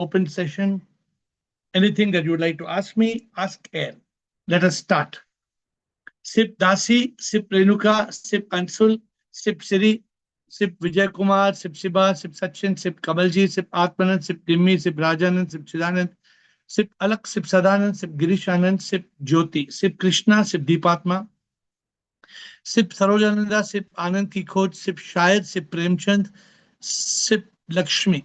open session. Anything that you would like to ask me, ask AiR. Let us start. Sip Dasi, Sip Renuka, Sip Ansul, Sip Siri, Sip Vijay Kumar, Sip Shiba, Sip Sachin, Sip Kamalji, Sip Atmanand, Sip Timmy, Sip Rajanand, Sip Chidanand, Sip Alak, Sip Sadanand, Sip Girish Anand, Sip Jyoti, Sip Krishna, Sip Deepatma, Sip Sarojananda, Sip Anand Ki Khoj, Sip Shayad, Sip Premchand, Sip Lakshmi,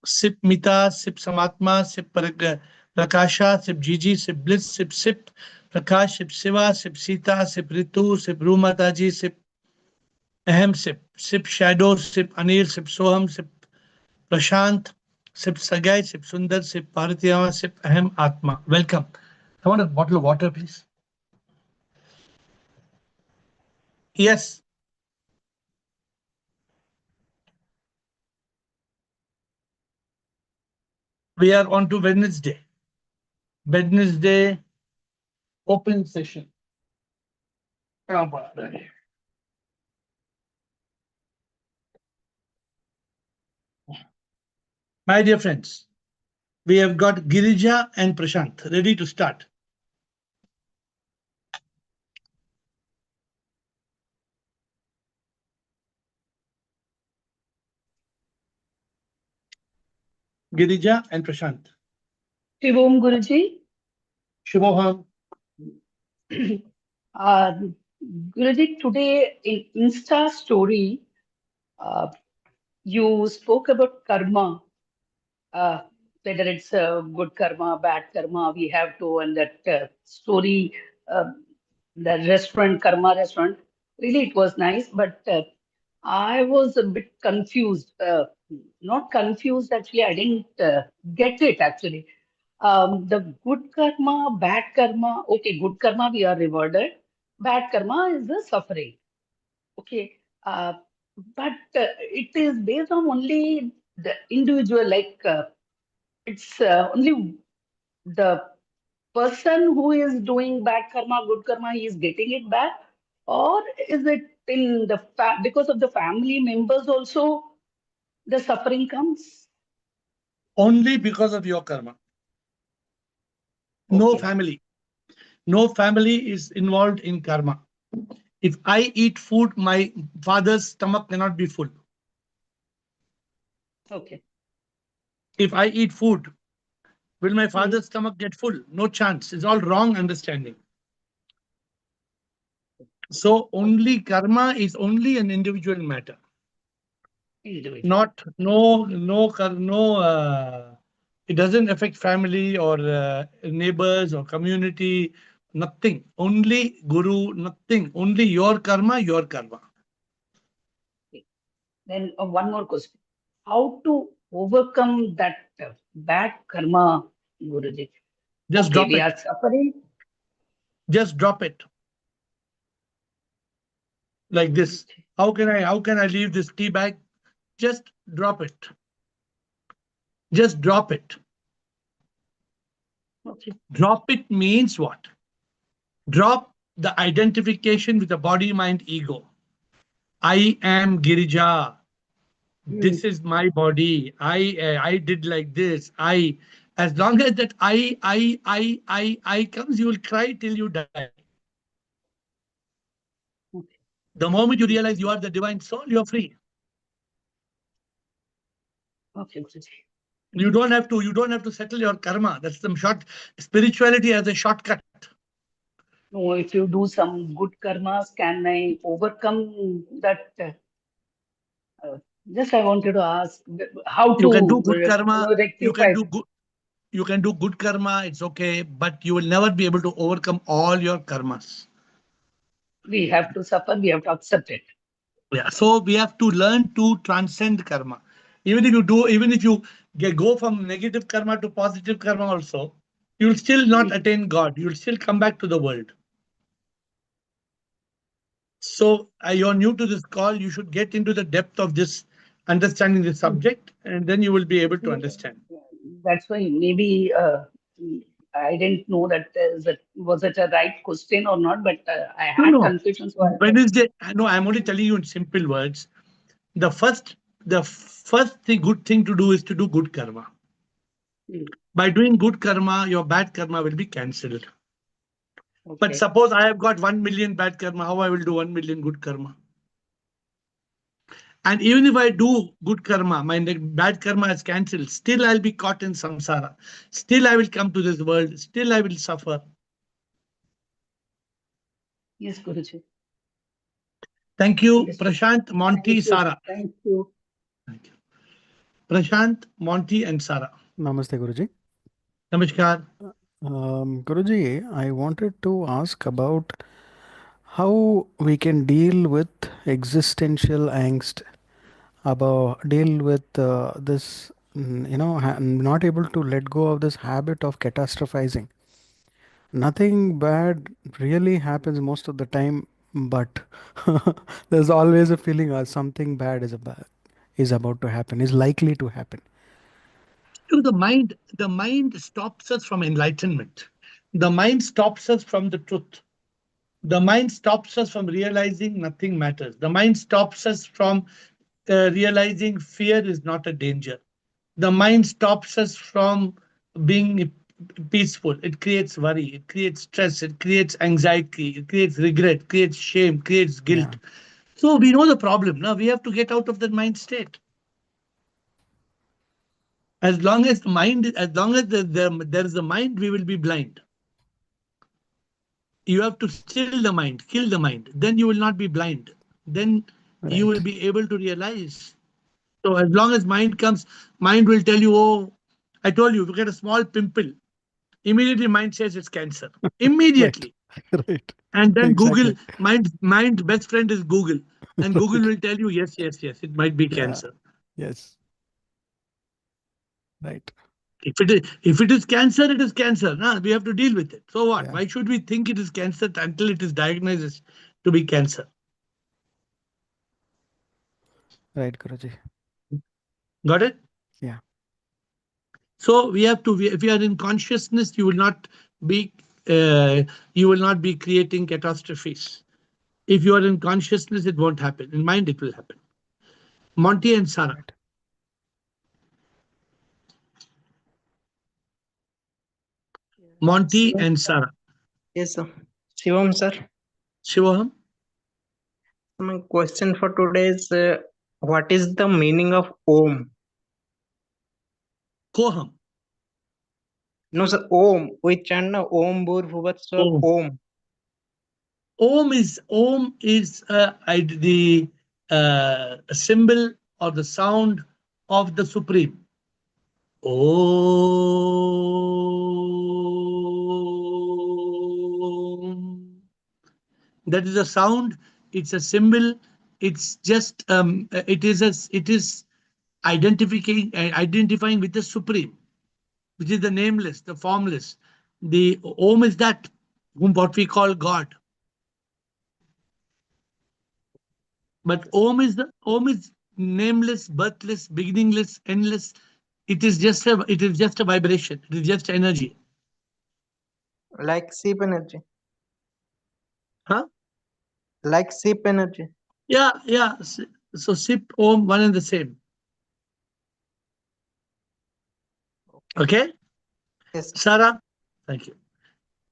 Sip Mita, Sip Samatma, Sip Prakasha, Sip Gigi, Sip Bliss, Sip Prakash, Sip Siva, Sip Sita, Sip Ritu, Sip Rumataji, Sip Ahem, Sip Shadow, Sip Anil, Sip Soham, Sip Prashant, Sip Sagai, Sip Sundar, Sip Paritiyama, Sip Ahem Atma. Welcome. I want a bottle of water, please. Yes. We are on to Wednesday. Wednesday open session. My dear friends, we have got Girija and Prashant ready to start. Girija and Prashant. Shivom Guruji. Shubham. uh, Guruji, today in Insta story, uh, you spoke about karma, uh, whether it's good karma, bad karma, we have to, and that story, uh, the restaurant, karma restaurant, really it was nice, but I was a bit confused. Not confused, actually, I didn't get it actually. The good karma, bad karma, okay, good karma, we are rewarded. Bad karma is the suffering. Okay. But it is based on only the individual, like it's only the person who is doing bad karma, good karma, he is getting it back, or is it in the because of the family members also the suffering comes? Only because of your karma. No Okay, family. No family is involved in karma. If I eat food, my father's stomach cannot be full. okay. If I eat food, will my Hmm. father's stomach get full? No chance. It's all wrong understanding. So Okay. only karma is only an individual matter. Individual. Not no. It doesn't affect family or neighbors or community. Nothing. Only guru. Nothing. Only your karma. Your karma. Okay. Then one more question. How to overcome that bad karma, Guruji? Just Okay, drop we it. are suffering. Just drop it like this. How can I leave this tea bag? Just drop it. Just drop it. Okay. Drop it means what? Drop the identification with the body, mind, ego. I am Girija. Hmm. This is my body. I did like this. As long as that I comes, you will cry till you die. Okay. The moment you realize you are the divine soul, you're free. Okay, Guruji. You don't have to settle your karma. That's the short spirituality as a shortcut. No, if you do some good karmas, can I overcome that? Just I wanted to ask how You to, can do good karma. You can rectify. do good. You can do good karma. It's okay, but you will never be able to overcome all your karmas. We have to suffer, we have to accept it. Yeah. So we have to learn to transcend karma. Even if you go from negative karma to positive karma, also, you'll still not We, attain God. You'll still come back to the world. So you're new to this call. You should get into the depth of this, understanding the subject, and then you will be able to understand. that's why maybe I didn't know that was it a right question or not, but I No, had no. confusion. So I thought, Wednesday. No, I'm only telling you in simple words. The first, the first thing, good thing to do is to do good karma. Mm. By doing good karma, your bad karma will be cancelled. But Okay. suppose I have got 1 million bad karma, how I will do 1 million good karma? And even if I do good karma, my bad karma is cancelled, still I'll be caught in samsara. Still I will come to this world. Still I will suffer. Yes, Guruji. Thank you, Understood. Prashant, Monty, Thank you. Sarah. Thank you. Thank you. Prashant, Monty, and Sarah. Namaste, Guruji. Namaskar. Guruji, I wanted to ask about how we can deal with existential angst, about deal with this, not able to let go of this habit of catastrophizing. Nothing bad really happens most of the time, but there's always a feeling something bad is about to happen, is likely to happen. To the mind stops us from enlightenment. The mind stops us from the truth. The mind stops us from realizing nothing matters. The mind stops us from realizing fear is not a danger. The mind stops us from being peaceful. It creates worry, it creates stress, it creates anxiety, it creates regret, creates shame, creates Yeah, guilt. So we know the problem. Now we have to get out of that mind state. As long as the mind, as long as there is a mind, we will be blind. You have to still the mind, kill the mind. Then you will not be blind. Then you will right. be able to realize. So as long as mind comes, mind will tell you, oh, I told you, if you get a small pimple, immediately mind says it's cancer. Right, Immediately. right. And then Google, Exactly. mind best friend is Google. And Google Right. will tell you, yes, yes, yes, it might be Yeah. cancer. Yes. Right. If it is cancer, it is cancer. Nah, we have to deal with it. So what? Yeah. Why should we think it is cancer until it is diagnosed to be cancer? Right, Guruji. Got it? Yeah. So we have to. If you are in consciousness, be. You will not be creating catastrophes. If you are in consciousness, it won't happen. In mind, it will happen. Monty and Sarah. Right. Monty Shivam, and Sarah. yes, sir. Shivam, sir. Shivaham. My question for today is what is the meaning of Om? Koham. No, sir, Om. We chant na Om Bhur Bhuvat Swaha Om. Om. Om is the symbol or the sound of the Supreme. Om. That is a sound. It's a symbol. It's just it is identifying with the Supreme, which is the nameless, the formless. The Om is that whom what we call God. But Om is nameless, birthless, beginningless, endless. It is just a vibration. It is just energy. Like sheep energy. Huh? Like sheep energy. Yeah, yeah. So Sip, Om, one and the same. Okay. Okay, Yes, sir. Sarah. Thank you.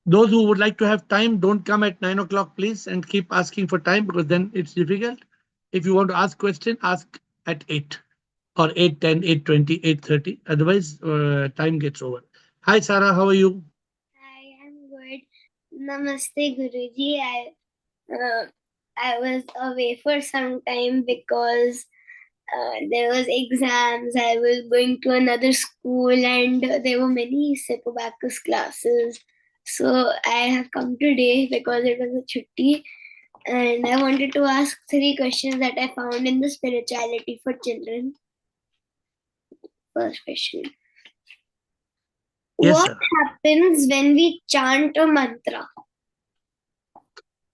Those who would like to have time, don't come at 9 o'clock, please, and keep asking for time because then it's difficult. If you want to ask question, ask at 8 or 8:10, 8:20, 8:30. Otherwise, time gets over. Hi, Sarah. How are you? I am good. Namaste, Guruji. I was away for some time because there was exams. I was going to another school, and there were many Sepabacus classes. So I have come today because it was a chutti, and I wanted to ask three questions that I found in the spirituality for children. First question: Yes, what sir. happens when we chant a mantra?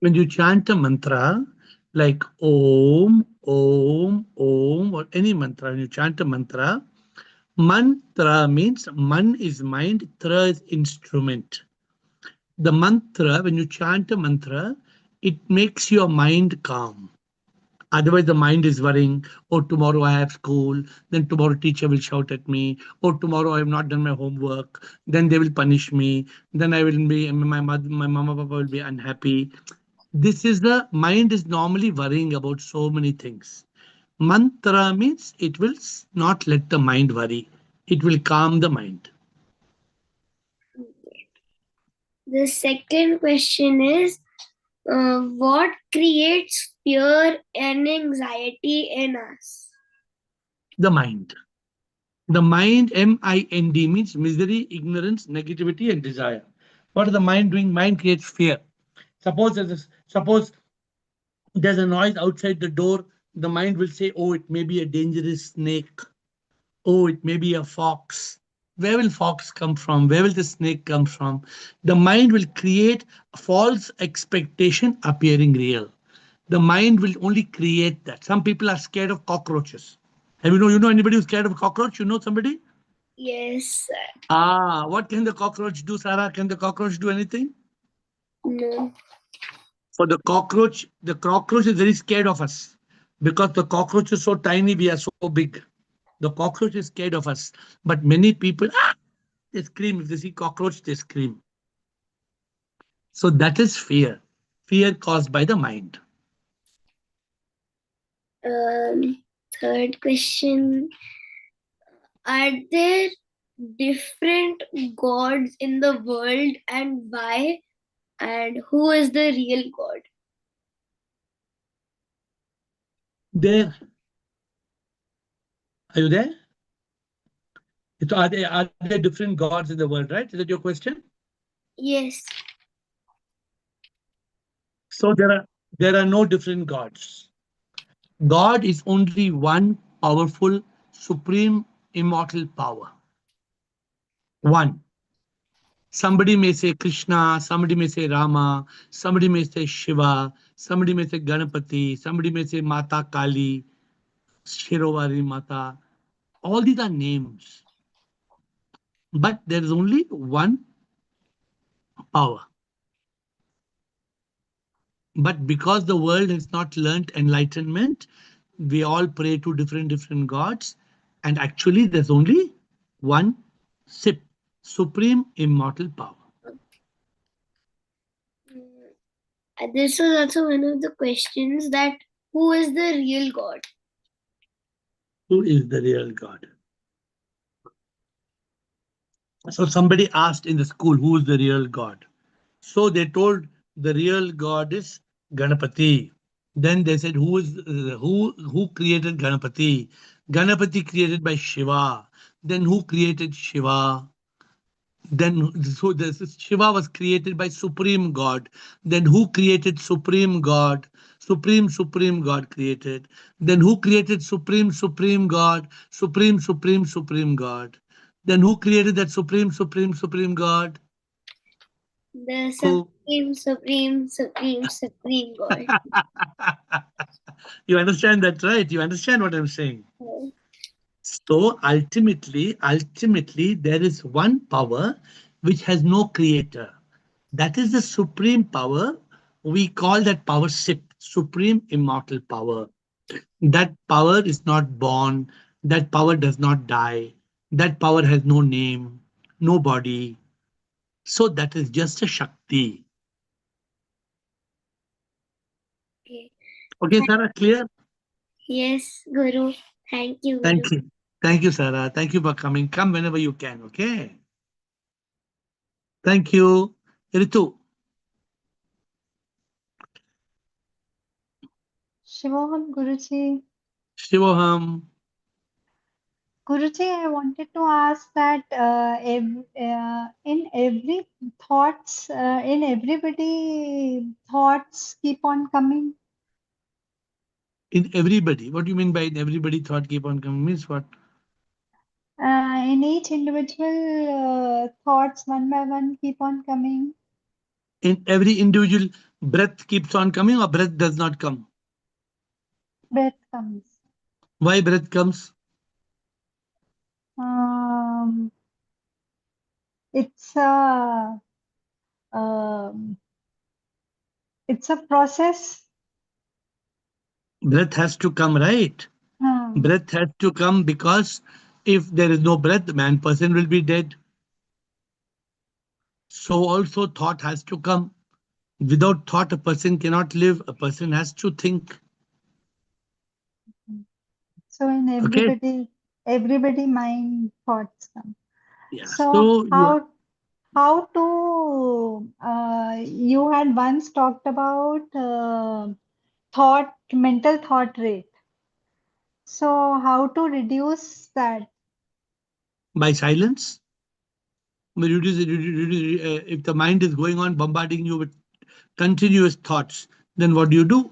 When you chant a mantra like Om, Om, Om, or any mantra, when you chant a mantra means man is mind, tra is instrument. The mantra, when you chant a mantra, it makes your mind calm. Otherwise, the mind is worrying. Oh, tomorrow I have school. Then tomorrow teacher will shout at me. Oh, tomorrow I have not done my homework. Then they will punish me. Then I will be my mother, my mama, papa will be unhappy. This is the mind is normally worrying about so many things. Mantra means it will not let the mind worry. It will calm the mind. The second question is, what creates fear and anxiety in us? The mind. The mind, M-I-N-D, means misery, ignorance, negativity, and desire. What is the mind doing? Mind creates fear. Suppose there's a noise outside the door. The mind will say, "Oh, it may be a dangerous snake. Oh, it may be a fox." Where will fox come from? Where will the snake come from? The mind will create a false expectation appearing real. The mind will only create that. Some people are scared of cockroaches. Have you know anybody who's scared of cockroach? You know somebody? Yes, What can the cockroach do, Sarah? Can the cockroach do anything? no. For the cockroach is very scared of us because the cockroach is so tiny, we are so big. The cockroach is scared of us. But many people, they scream. If they see cockroach, they scream. So that is fear. Fear caused by the mind. Third question, are there different gods in the world, and why? And who is the real god? There. Are you there? Are there different gods in the world, right? Is that your question? Yes. So there are no different gods. God is only one powerful, supreme, immortal power. One. Somebody may say Krishna, somebody may say Rama, somebody may say Shiva, somebody may say Ganapati, somebody may say Mata Kali, Shirovari Mata. All these are names. But there is only one power. But because the world has not learnt enlightenment, we all pray to different gods. And actually, there's only one SIP, Supreme Immortal Power. This was also one of the questions, that who is the real god? Who is the real God? So somebody asked in the school, who is the real God? So they told the real God is Ganapati. Then they said, who created Ganapati? Ganapati created by Shiva. Then who created Shiva? Then so this Shiva was created by Supreme God. Then who created Supreme God? Supreme God created. Then who created Supreme God? Supreme God. Then who created that Supreme God? The Who? supreme god. You understand that, right? You understand what I'm saying? So ultimately, there is one power which has no creator. That is the supreme power. We call that power SIP, Supreme Immortal Power. That power is not born. That power does not die. That power has no name, no body. So that is just a Shakti. Okay. Okay, Sarah, clear? Yes, Guru. Thank you, Guru. Thank you. Thank you, Sarah. Thank you for coming. Come whenever you can, okay? Thank you. Ritu. Shivoham Guruji. Shivoham. Guruji, I wanted to ask that in every thoughts, in everybody, thoughts keep on coming. In everybody. What do you mean by in everybody thought keep on coming? Means what? In each individual, thoughts one by one keep on coming. In every individual, breath keeps on coming or breath does not come? Breath comes. Why breath comes? Um, it's a um, it's a process. Breath has to come, right? Hmm. Breath has to come because if there is no breath, the man person will be dead. So also thought has to come. Without thought, a person cannot live. A person has to think. So in Okay. everybody mind thoughts come. Yeah. So So you how to you had once talked about mental thought rate. So how to reduce that? by silence. If the mind is going on bombarding you with continuous thoughts, then what do?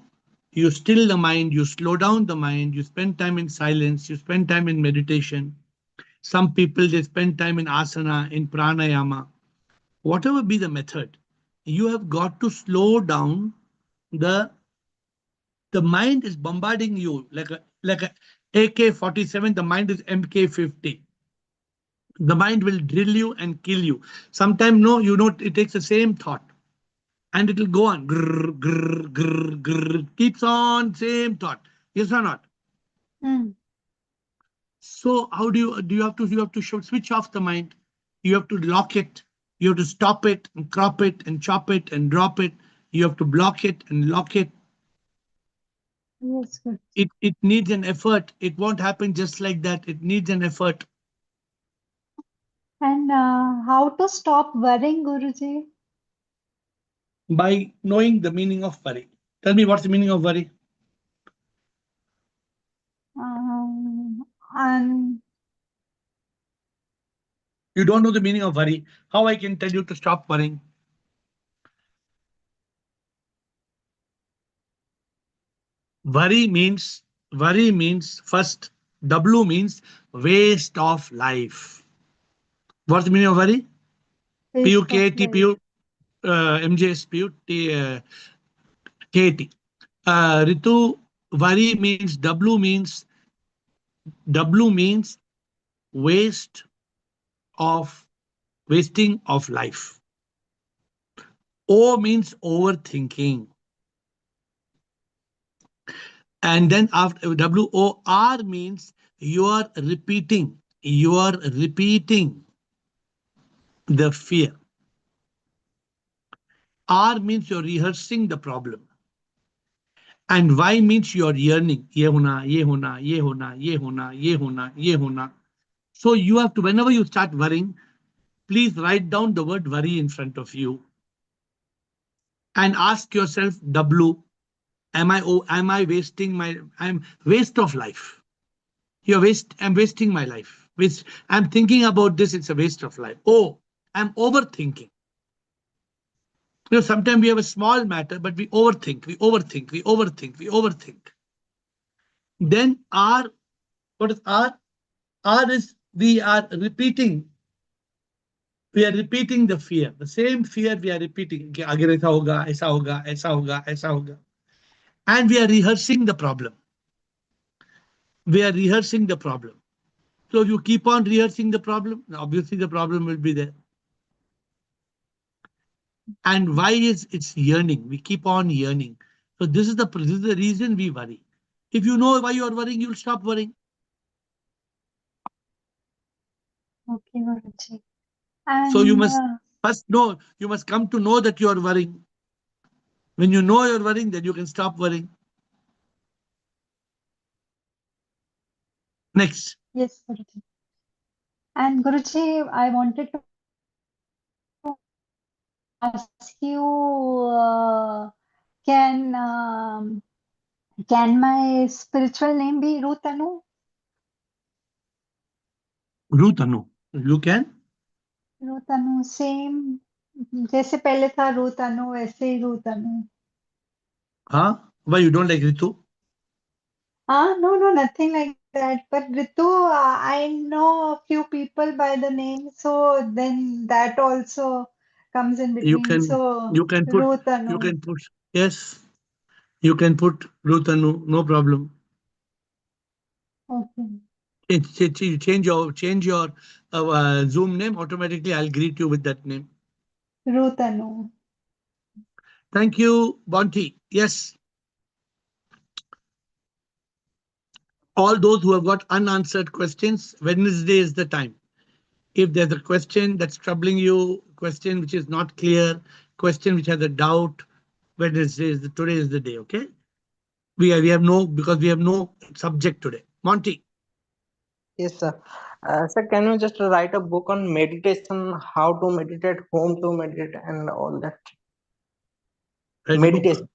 You still the mind, you slow down the mind, you spend time in silence, you spend time in meditation. Some people they spend time in asana, in pranayama, whatever be the method. You have got to slow down the the mind is bombarding you like a AK-47. The mind is MK-50. The mind will drill you and kill you. Sometimes no, it takes the same thought and it will go on. Grrr, grrr, grrr, grrr, keeps on same thought. Yes or not? Hmm. So how do you have to switch off the mind? You have to lock it. You have to stop it and crop it and chop it and drop it. You have to block it and lock it. Yes, good. It needs an effort. It won't happen just like that. It needs an effort. And how to stop worrying, Guruji? By knowing the meaning of worry. Tell me what's the meaning of worry? And You don't know the meaning of worry. How I can tell you to stop worrying? Worry means first W means waste of life. What's the meaning of worry? waste of PUKT, life. MJS, KT. Ritu, worry means W means waste of wasting of life. O means overthinking. And then after WOR means you are repeating the fear. R means you're rehearsing the problem. And Y means you're yearning. Ye hona, ye hona, ye hona, ye hona, ye hona, ye hona. So you have to, whenever you start worrying, please write down the word worry in front of you and ask yourself, W, am I wasting I'm waste of life. I'm wasting my life. I'm thinking about this, it's a waste of life. Oh, I'm overthinking. Sometimes we have a small matter, but we overthink, we overthink, we overthink, we overthink. Then R, what is R? R is we are repeating the fear. The same fear we are repeating. कि आगे ऐसा होगा, ऐसा होगा, ऐसा होगा, ऐसा होगा. And we are rehearsing the problem. We are rehearsing the problem. So if you keep on rehearsing the problem, obviously the problem will be there. And why is it's yearning? We keep on yearning. So this is the reason we worry. If you know why you are worrying, you'll stop worrying. Okay, Guruji. So you And must first know, you must come to know that you are worrying. When you know you're worrying, then you can stop worrying. Next. yes, Guruji. And Guruji, I wanted to ask you, can can my spiritual name be Rutanu? Rutanu. You can? Rutanu, same. जैसे पहले था रूतनु वैसे ही रूतनु. Huh? Why you don't like Ritu? No, nothing like that. But Ritu, I know a few people by the name, so then that also comes in You between. can So you can put you Rutanu. can put yes, you can put Rutanu, no problem. Okay. You change your Zoom name automatically. I'll greet you with that name. Rutanu. Thank you, Bonti. Yes. All those who have got unanswered questions, Wednesday is the time. If there's a question that's troubling you, question which is not clear, question which has a doubt, today is the day. Okay, we have no, because we have no subject today. Monty, Yes, sir. Sir, can you just write a book on meditation, how to meditate, whom to meditate, and all that? write a book. Meditation.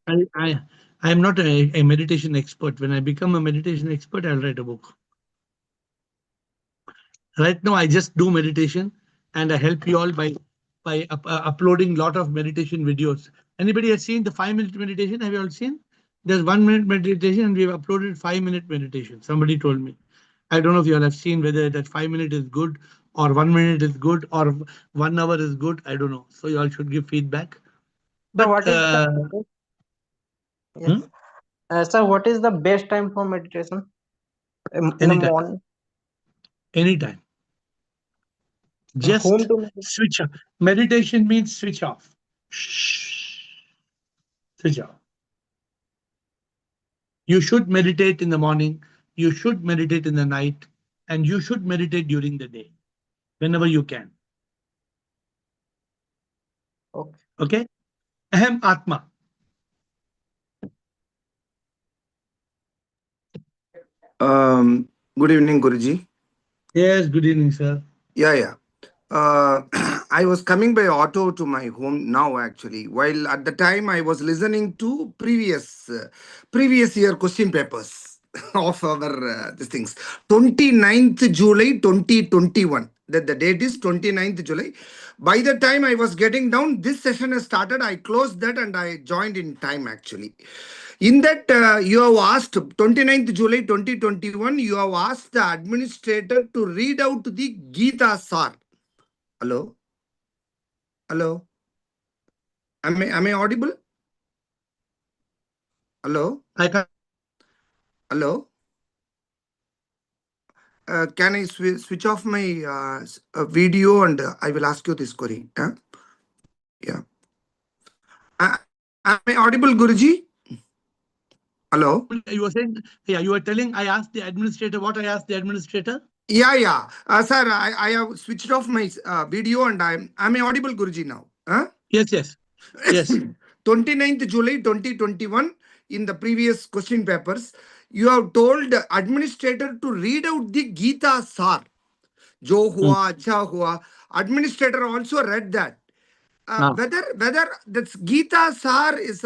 I am not a meditation expert. When I become a meditation expert, I'll write a book. Right now, I just do meditation, and I help you all by uploading lot of meditation videos. Anybody has seen the 5-minute meditation? Have you all seen? There's 1-minute meditation, and we've uploaded 5-minute meditation. Somebody told me. I don't know if you all have seen whether that 5-minute is good or 1 minute is good or 1 hour is good. I don't know. So you all should give feedback. So But what is yes. hmm? Sir, what is the best time for meditation? In the Anytime, morning. anytime. Whom Just to meditate? switch off. Meditation means switch off. Shh. Switch off. You should meditate in the morning. You should meditate in the night. And you should meditate during the day, whenever you can. Okay. Okay? Ahem Atma. Good evening, Guruji. Yes, good evening, sir. Yeah. I was coming by auto to my home now, actually. While at the time I was listening to previous year question papers of our these things. 29th July 2021. That the date is 29th July. By the time I was getting down, this session has started. I closed that and I joined in time, actually. In that, you have asked 29th July 2021, you have asked the administrator to read out the Gita Sar. Hello? Hello? Am I audible? Hello? I can. Hello? Can I switch off my video and I will ask you this query? Yeah. Am I audible, Guruji? Hello? You were saying, yeah, you were telling, I asked the administrator what I asked the administrator. Yeah. Sir, I have switched off my video and am I audible, Guruji, now? Yes. 29th July 2021, in the previous question papers, you have told the administrator to read out the Gita Sar. Jo hua, acha hua. Administrator also read that. Whether that's Gita Sar is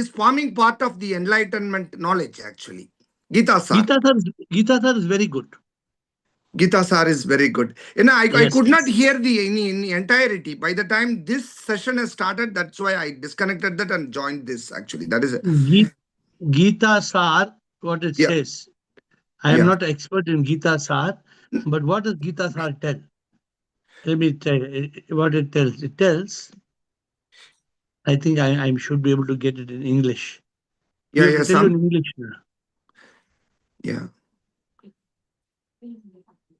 forming part of the enlightenment knowledge, actually. Gita Sar. Gita Sar is very good. Gita Sar is very good. I Yes, could not yes. hear in entirety. By the time this session has started, that's why I disconnected that and joined this, actually. That is Gita Sar, what it Yeah. says. I am Yeah. not an expert in Gita Sar, but what does Gita Sar tell? Let me tell you what it tells. It tells, I think I should be able to get it in English. Yeah, We have to tell you in English now. Yeah.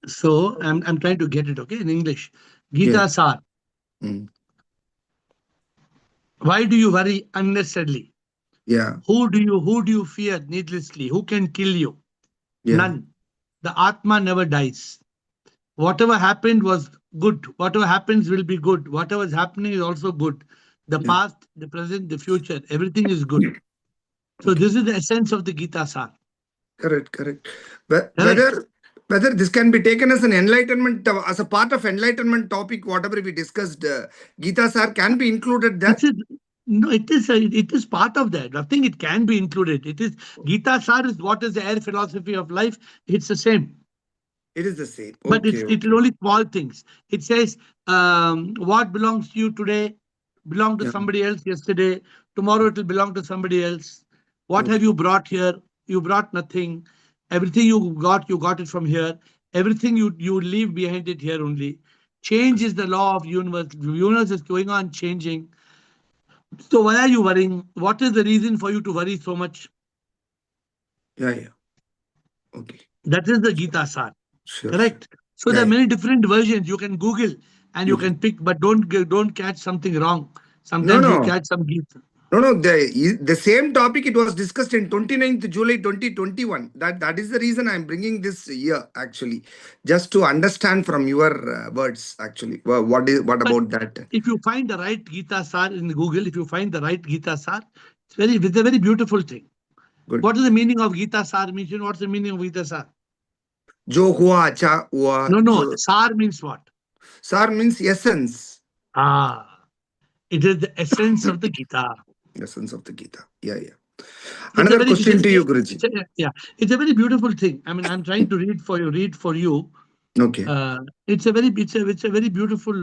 So I'm trying to get it, okay, in English. Gita Yeah. Sar. Why do you worry unnecessarily? Yeah. Who do you fear needlessly? Who can kill you? Yeah. None. The Atma never dies. Whatever happened was good. Whatever happens will be good. Whatever is happening is also good. The past, the present, the future, everything is good. So this is the essence of the Gita Sar. Correct. Whether this can be taken as an enlightenment, as a part of enlightenment topic, whatever we discussed, Gita Sar can be included there. No, it is part of that. I think it can be included. It is Gita Sar is what is the AiR philosophy of life. It's the same. It is the same. But it will only small things. It says what belongs to you today belonged to somebody else yesterday. Tomorrow it will belong to somebody else. What have you brought here? You brought nothing. Everything you got it from here. Everything you leave behind it here only. Change is the law of universe. The universe is going on changing. So why are you worrying? What is the reason for you to worry so much? Yeah. Okay. That is the Gita Sar. Sure. Correct. So there are many different versions. You can Google and you can pick, but don't catch something wrong. Sometimes you catch some Gita. No, the same topic it was discussed in 29th July 2021. That is the reason I'm bringing this here actually, just to understand from your words actually. What But about that? if you find the right Gita Sar in Google, if you find the right Gita Sar, it's a very beautiful thing. Good. What is the meaning of Gita Sar? Means, you know what's the meaning of Gita Sar? Jo hua acha hua. No. So Sar means what? sar means essence. It is the essence of the Gita. Essence of the Gita. Yeah. It's a Another very, question to you, Guruji. it's a very beautiful thing. I mean, I'm trying to read for you. Okay. It's a very beautiful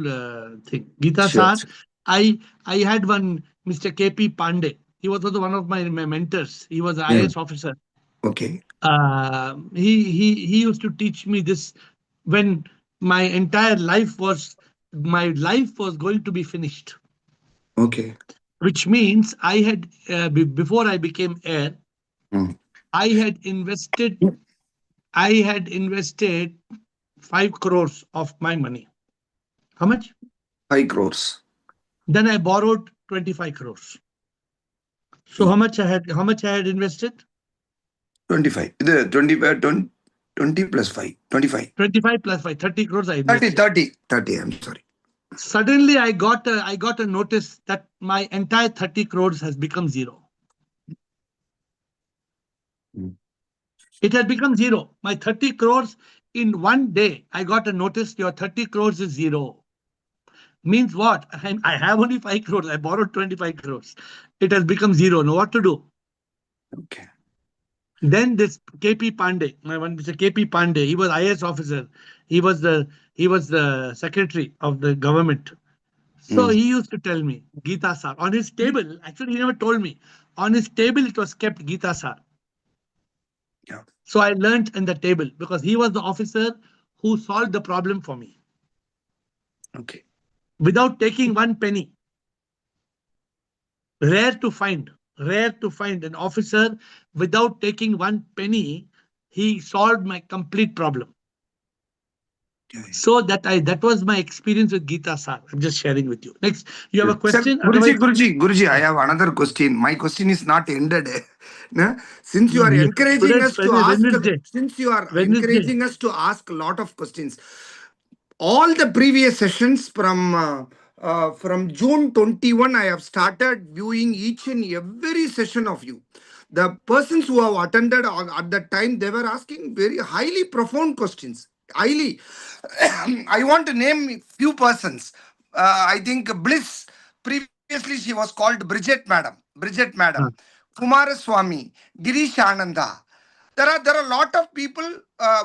thing. Gita Sure. Sar. I had one Mr. KP Pandey. He was also one of my mentors. He was an Yeah. IAS officer. Okay. He used to teach me this when my entire life was going to be finished. Okay. Which means I had before I became AiR, I had invested 5 crores of my money. How much? 5 crores. Then I borrowed 25 crores. So how much I had invested? 25. The 25, 20 plus 5. 25. 25 plus 5, 30 crores I invested. 30. I'm sorry. Suddenly I got a notice that my entire 30 crores has become zero. It had become zero. My 30 crores in one day, I got a notice your 30 crores is zero. Means what? I have only 5 crores. I borrowed 25 crores. It has become zero. Now what to do? Okay. Then this KP Pandey, my one Mr. KP Pandey, he was IAS officer. He was the secretary of the government. So he used to tell me, Gita Sar, on his table, actually he never told me. On his table it was kept Gita Sar. Yeah. So I learned in the table because he was the officer who solved the problem for me. Okay. Without taking one penny. Rare to find an officer without taking one penny. He solved my complete problem. Yeah. So that was my experience with Gita Sar. I'm just sharing with you. Next, you have a question? Sir, Guruji, I have another question. My question is not ended. No? Since you are encouraging us to ask, a lot of questions, all the previous sessions from June 21, I have started viewing each and every session of you. The persons who have attended at that time, they were asking very highly profound questions. Highly. I want to name few persons. I think Bliss, previously she was called Bridget Madam. Kumaraswamy, Girish Ananda. There are a lot of people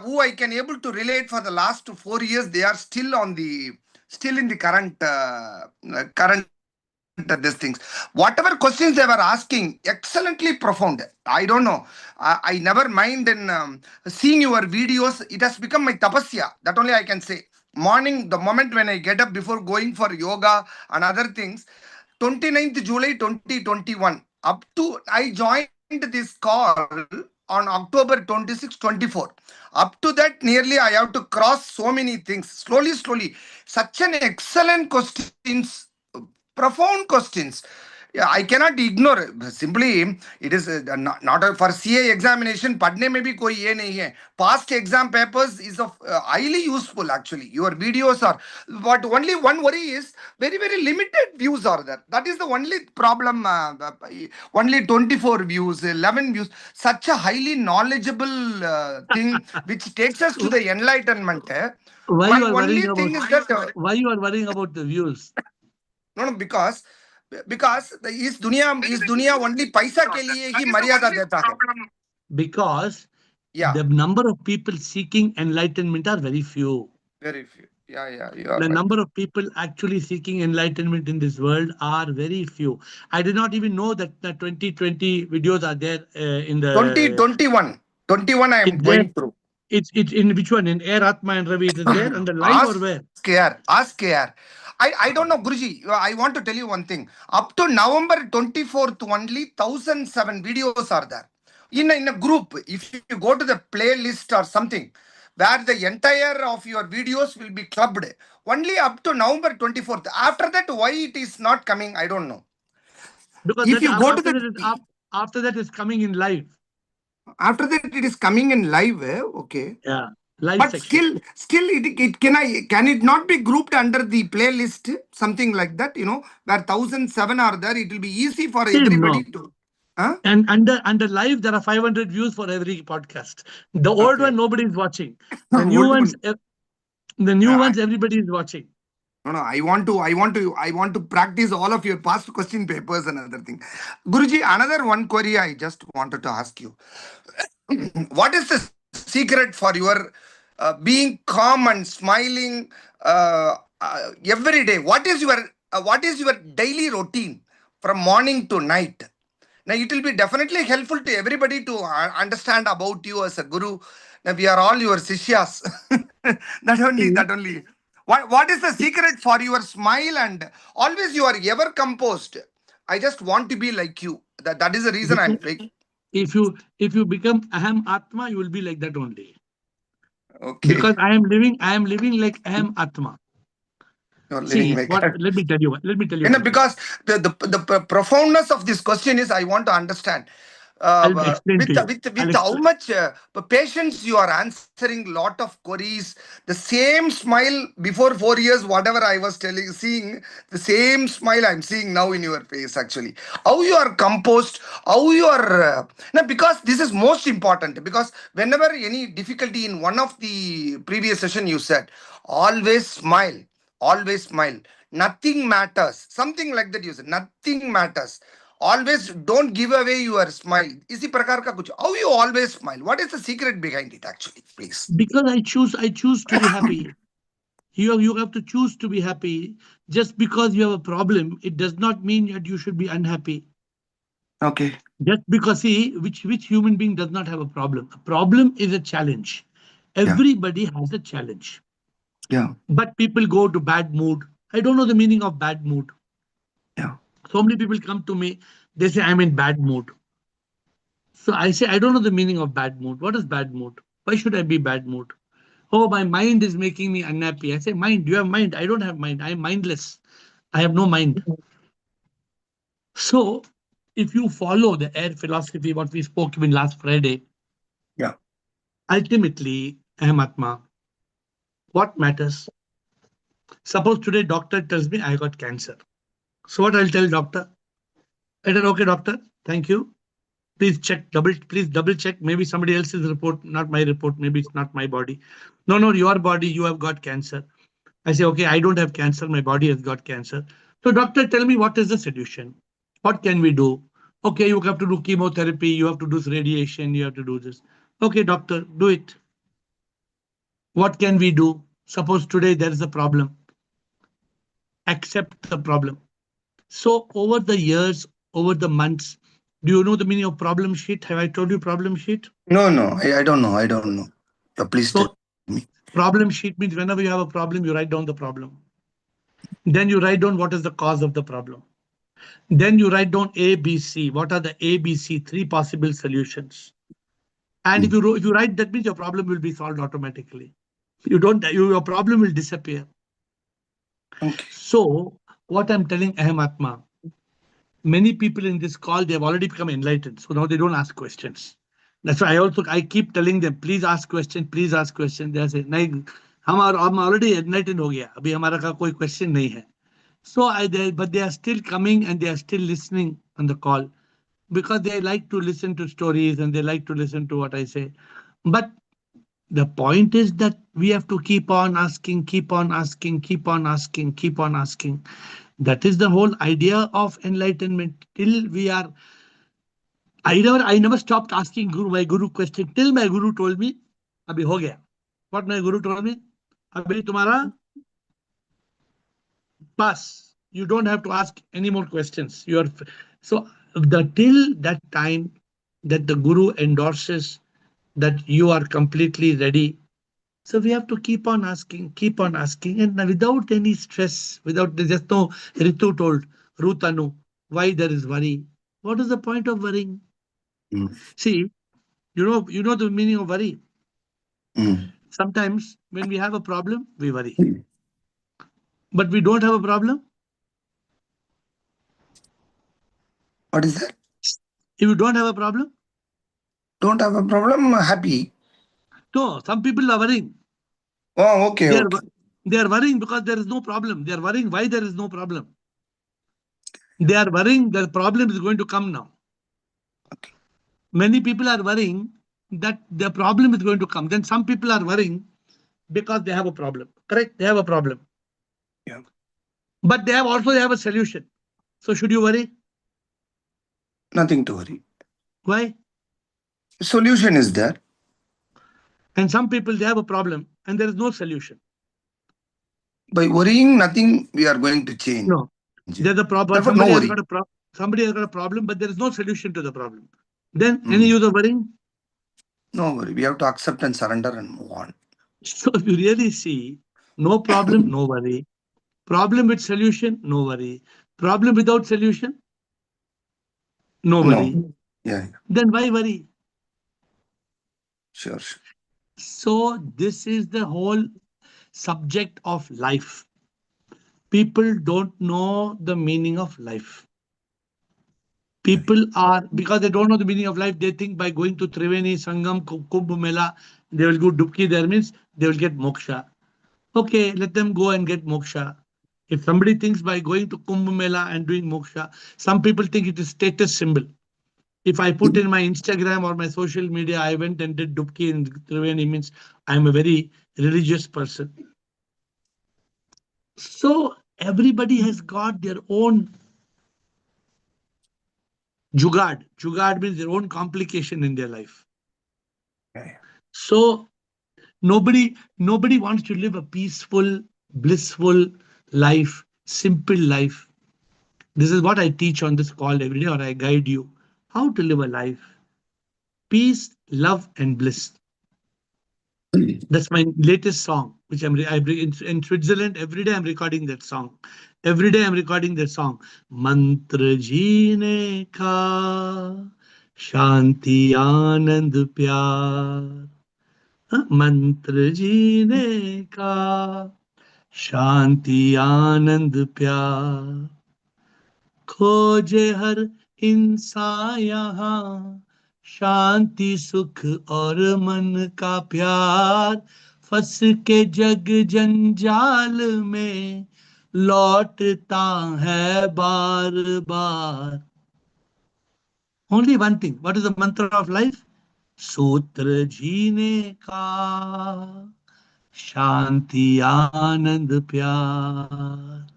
who I can able to relate for the last 4 years. They are still in the current these things. Whatever questions they were asking, excellently profound. I don't know. I never mind in seeing your videos. It has become my tapasya. That only I can say. Morning, the moment when I get up before going for yoga and other things, 29th July 2021, up to I joined this call on October 26, 24. Up to that, nearly I have to cross so many things. Slowly. Such an excellent questions, profound questions. Yeah, I cannot ignore. Simply, it is not for CA examination. Padne mein bhi koi ye nahi hai. Past exam papers is of highly useful actually. Your videos are, but only one worry is very limited views are there. That is the only problem. Only 24 views, 11 views. Such a highly knowledgeable thing which takes us to the enlightenment. Why My you are only worrying thing about? is that. Why you are worrying about the views? No, because इस दुनिया only पैसा के लिए ही मर्यादा देता है. Because Yeah, the number of people seeking enlightenment are very few. very few. Yeah, you are The right. number of people actually seeking enlightenment in this world are very few. I did not even know that the 2020 videos are there in the 2021 I am it's there. going through. It's in which one? In AiR Atma and Ravi, it is there on the live or where? Ask AiR. I don't know, Guruji. I want to tell you one thing. Up to November 24th, only 1007 videos are there. In a group, if you go to the playlist or something, where the entire of your videos will be clubbed, only up to November 24th. After that, why it is not coming, I don't know. Because if that you go to after that is coming in live. after that it is coming in live, okay. Yeah, live But section. still it can it not be grouped under the playlist, something like that, where 1,007 are there, it will be easy for Same, no. everybody to. Huh? And under live, there are 500 views for every podcast. The old Okay. one, nobody is watching. The new Old ones, one. everybody is watching. No, I want to practice all of your past question papers and other thing. Guruji, another one query I just wanted to ask you. What is the secret for your being calm and smiling every day? What is your daily routine from morning to night? Now it will be definitely helpful to everybody to understand about you as a guru. Now we are all your sishyas. That only. What is the secret for your smile and always you are ever composed? I just want to be like you. That is the reason I'm saying. If you become Aham Atma, you will be like that only. Okay. Because I am living like Aham Atma. You're living See, like what? that. Let me tell you. Let me tell you one thing. Because the profoundness of this question is I want to understand I'll explain to you. with how much patience you are answering lot of queries. The same smile before 4 years, whatever I was seeing, the same smile I'm seeing now in your face. Actually, how you are composed, how you are now, because this is most important. Because whenever any difficulty in one of the previous session, you said always smile. Always smile. Nothing matters. Something like that you said. Nothing matters. Always don't give away your smile. Isi prakar ka kuch. How you always smile? What is the secret behind it actually? Please. Because I choose to be happy. You have to choose to be happy. Just because you have a problem, it does not mean that you should be unhappy. Okay. Just because, see, which human being does not have a problem? A problem is a challenge. Everybody has a challenge. Yeah. But people go to bad mood. I don't know the meaning of bad mood. Yeah. So many people come to me, they say, I'm in bad mood. So I say, I don't know the meaning of bad mood. What is bad mood? Why should I be bad mood? Oh, my mind is making me unhappy. I say, mind, you have mind. I don't have mind. I am mindless. I have no mind. So if you follow the AiR philosophy, what we spoke even last Friday, Yeah. ultimately, Ahmatma, what matters? Suppose today doctor tells me I got cancer. So what I'll tell doctor? I tell, okay, doctor, thank you. Please double check. Maybe somebody else's report, not my report. Maybe it's not my body. No, your body, you have got cancer. I say, okay, I don't have cancer. My body has got cancer. So doctor, tell me what is the solution? What can we do? Okay, you have to do chemotherapy. You have to do radiation. You have to do this. Okay, doctor, do it. What can we do? Suppose today there is a problem. Accept the problem. So over the years, over the months, do you know the meaning of problem sheet? Have I told you problem sheet? No, I don't know. I don't know. Please tell So me. problem sheet means whenever you have a problem, you write down the problem. Then you write down what is the cause of the problem. Then you write down A, B, C. What are the A, B, C, three possible solutions? And if you write, that means your problem will be solved automatically. You don't, your problem will disappear. Okay. So what I'm telling Ahmatma, many people in this call, they have already become enlightened. So now they don't ask questions. That's why I keep telling them, please ask questions, please ask questions. They say, nahi, हम already enlightened हो गया. अभी हमारा का कोई question नहीं है. So but they are still coming and they are still listening on the call because they like to listen to stories and they like to listen to what I say. But the point is that we have to keep on asking, keep on asking, keep on asking, keep on asking. That is the whole idea of enlightenment. Till we are, I never stopped asking my guru question till my guru told me, "Abhi ho gaya." What my guru told me, "Abhi tumhara pass. You don't have to ask any more questions. You are so till that time that the guru endorses that you are completely ready. So we have to keep on asking, and without any stress, without just no Ritu told Rutanu why there is worry. What is the point of worrying? See, you know the meaning of worry. Sometimes when we have a problem, we worry, but we don't have a problem. What is that? If you don't have a problem, Don't have a problem. Happy. no, some people are worrying. Oh, okay, They are, okay. they are worrying because there is no problem. They are worrying why there is no problem. They are worrying the problem is going to come now. Okay. Many people are worrying that the problem is going to come. Then some people are worrying because they have a problem. Correct? They have a problem. Yeah. But they have a solution. So should you worry? Nothing to worry. Why? Solution is there. And some people, they have a problem and there is no solution. By worrying, nothing we are going to change. No. There's a problem. Therefore, no worry. Somebody has got a problem, but there is no solution to the problem. Then any use of worrying? No worry. We have to accept and surrender and move on. So if you really see, no problem, no worry. Problem with solution, no worry. Problem without solution, no worry. No. Yeah, Then why worry? sure, sure. So this is the whole subject of life. People don't know the meaning of life. People are, because they don't know the meaning of life, they think by going to Triveni, Sangam, Kumbh Mela, they will go Dubki there, means they will get moksha. Okay, let them go and get moksha. If somebody thinks by going to Kumbh Mela and doing moksha, some people think it is status symbol. If I put in my Instagram or my social media, I went and did Dubki in Triveni, means I'm a very religious person. So everybody has got their own jugad. Jugad means their own complication in their life. Yeah. So nobody wants to live a peaceful, blissful life, simple life. This is what I teach on this call every day, or I guide you how to live a life. Peace, love, and bliss. That's my latest song, which I bring in Switzerland. Every day I'm recording that song. Every day I'm recording that song. Mantra jeene ka, shanti anand pyar. मंत्र जीने का शांति आनंद प्यार खोजे हर इंसान यहाँ शांति सुख और मन का प्यार फंस के जग जंजाल में लौटता है बार बार. Only one thing. What is the mantra of life? सूत्र जीने का शांति आनंद प्यार.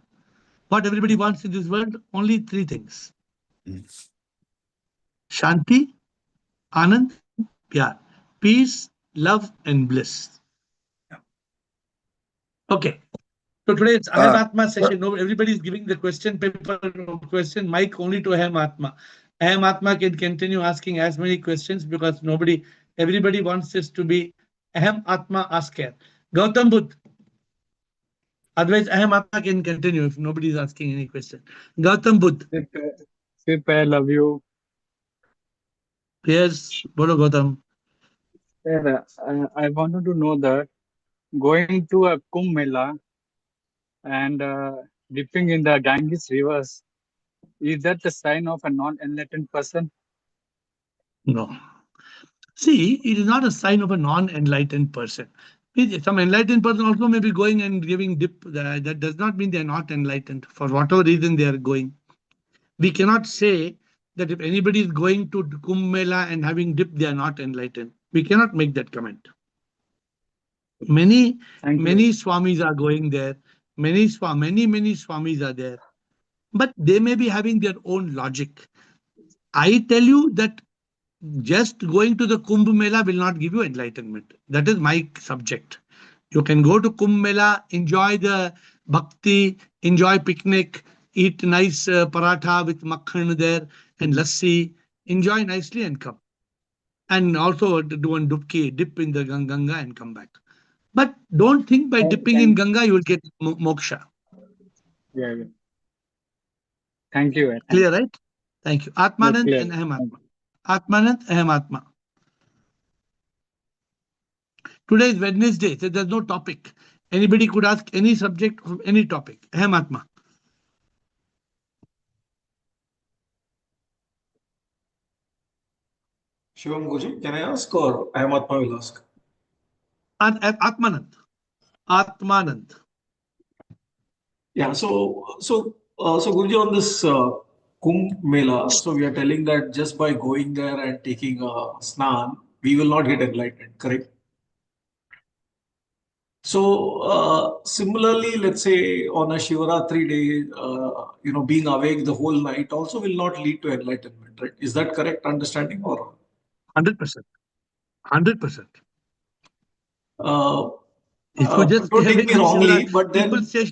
What everybody wants in this world? Only three things. Shanti, Anand, Pyar. Peace, love, and bliss. Okay. So today it's Aham Atma session. No, everybody is giving the question paper, question mic only to Aham Atma. Aham Atma can continue asking as many questions because everybody wants this to be Aham Atma Asker. Gautam Buddha. Otherwise, Aham Atma can continue if nobody is asking any question. Gautam Buddha. Sip, I love you. Yes, Bolo Gautam. Sir, I wanted to know that going to a Kumbh Mela and dipping in the Ganges rivers, is that the sign of a non-enlightened person? No. See, it is not a sign of a non-enlightened person. Some enlightened person also may be going and giving dip. That does not mean they are not enlightened for whatever reason they are going. We cannot say that if anybody is going to Kumbh Mela and having dip, they are not enlightened. We cannot make that comment. Many swamis are going there. Many swamis are there. But they may be having their own logic. I tell you that just going to the Kumbh Mela will not give you enlightenment. That is my subject. You can go to Kumbh Mela, enjoy the bhakti, enjoy picnic, eat nice paratha with makhan there and lassi, enjoy nicely and come. And also do one dubki, dip in the Ganga and come back. But don't think by dipping in Ganga you will get moksha. Yeah. Thank you. Clear, right? Thank you. Atmanand Clear. and Aham Atma. Atmanand, Aham Atma. Today is Wednesday, so there's no topic. Anybody could ask any subject of any topic. Aham Atma. Shivam Guruji, can I ask or Ahmatma will ask? Atmanand. Atmanand. Yeah, so Guruji, on this Kumbh Mela, so we are telling that just by going there and taking a snan, we will not get enlightened, correct? So similarly, let's say on a Shivaratri day, being awake the whole night also will not lead to enlightenment, right? Is that correct understanding or? 100%. 100%. Uh, If you just don't stay take awake me on Shivratri, wrongly, but people then say,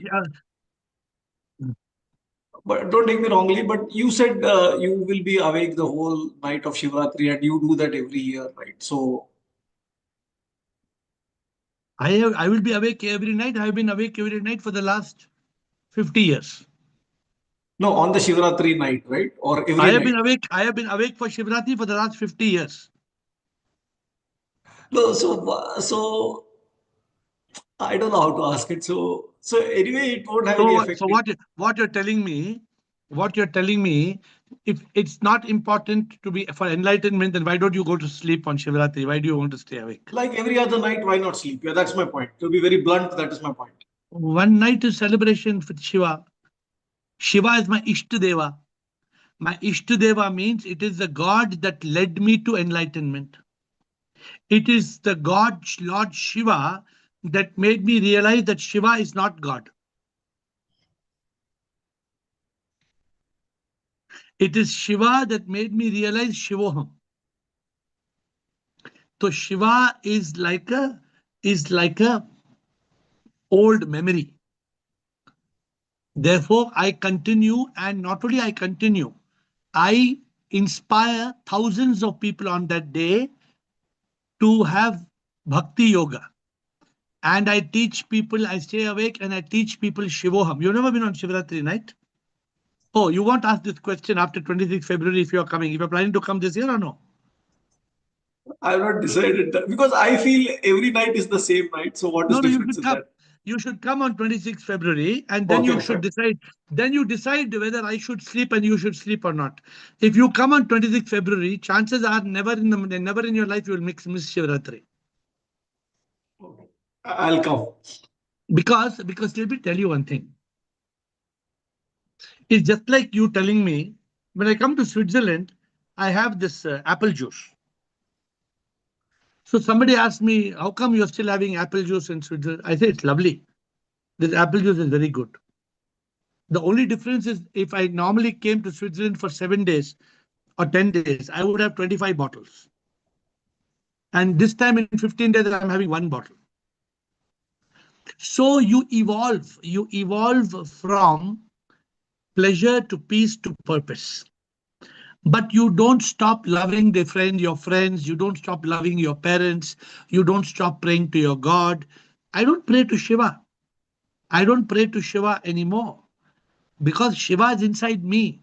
But don't take me wrongly, but you said you will be awake the whole night of Shivratri and you do that every year, right? So, I will be awake every night. I have been awake every night for the last 50 years. no, on the Shivratri night, right? Or I every have night. been awake. I have been awake for Shivratri for the last 50 years. No, so I don't know how to ask it. So anyway, it won't have any effect. So what you're telling me, if it's not important to be for enlightenment, then why don't you go to sleep on Shivratri? Why do you want to stay awake? Like every other night, why not sleep? Yeah, that's my point. To be very blunt, that is my point. One night is celebration with Shiva. Shiva is my Ishtadeva. My Ishtadeva means it is the God that led me to enlightenment. It is the God, Lord Shiva, that made me realize that Shiva is not God. It is Shiva that made me realize Shivoham. So Shiva is like a old memory. Therefore, I continue, and not only I continue, I inspire thousands of people on that day to have bhakti yoga. And I teach people, I stay awake and I teach people Shivoham. You've never been on Shivratri night? Oh, you won't ask this question after 26 February if you're coming. If you're planning to come this year or no? I've not decided that because I feel every night is the same night. So what is No, you difference should in come. that? You should come on 26 February and then you Okay, should fine. decide. Then you decide whether I should sleep and you should sleep or not. If you come on 26 February, chances are never in your life you will miss Shivratri. Okay. I'll come. Because let me tell you one thing. It's just like you telling me, when I come to Switzerland, I have this apple juice. So somebody asked me, how come you're still having apple juice in Switzerland? I say, it's lovely. This apple juice is very good. The only difference is if I normally came to Switzerland for 7 days or 10 days, I would have 25 bottles. And this time in 15 days, I'm having one bottle. So you evolve from pleasure to peace to purpose. But you don't stop loving your friends. You don't stop loving your parents. You don't stop praying to your God. I don't pray to Shiva. I don't pray to Shiva anymore because Shiva is inside me.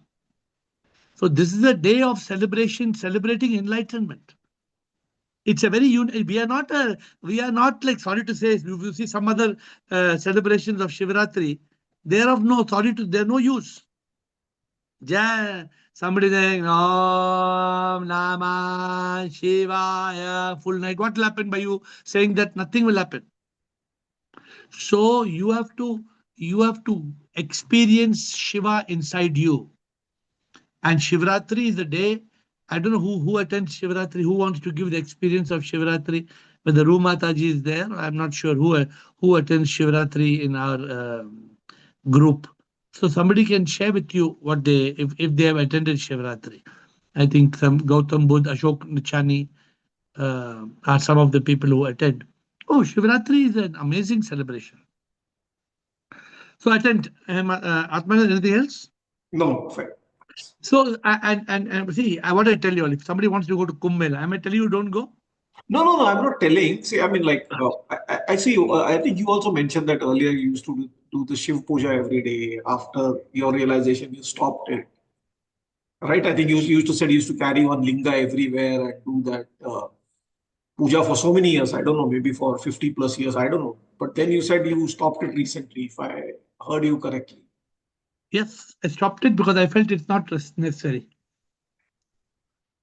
So this is a day of celebration, celebrating enlightenment. It's a very unique. We are not like, sorry to say, if you see some other celebrations of Shivaratri, they're no use. Yeah, somebody saying Om Namah Shivaya full night. What will happen by you saying that? Nothing will happen. So you have to experience Shiva inside you. And Shivratri is the day. I don't know who attends Shivratri, who wants to give the experience of Shivratri. When the Room Mataji is there, I'm not sure who attends Shivratri in our group. So somebody can share with you what if they have attended Shivratri. I think some Gautam Buddha, Ashok Nichani are some of the people who attend. Oh, Shivratri is an amazing celebration. So attend. Atman, anything else? No, fine. So and see, what I tell you all, if somebody wants to go to Kumbh Mela, am I telling you don't go? No. I'm not telling. See, I mean, like, I see. I think you also mentioned that earlier. You used to do the Shiv Puja every day. After your realization, you stopped it. Right? I think you used to said you used to carry one linga everywhere and do that puja for so many years. I don't know, maybe for 50 plus years. I don't know. But then you said you stopped it recently, if I heard you correctly. Yes, I stopped it because I felt it's not necessary.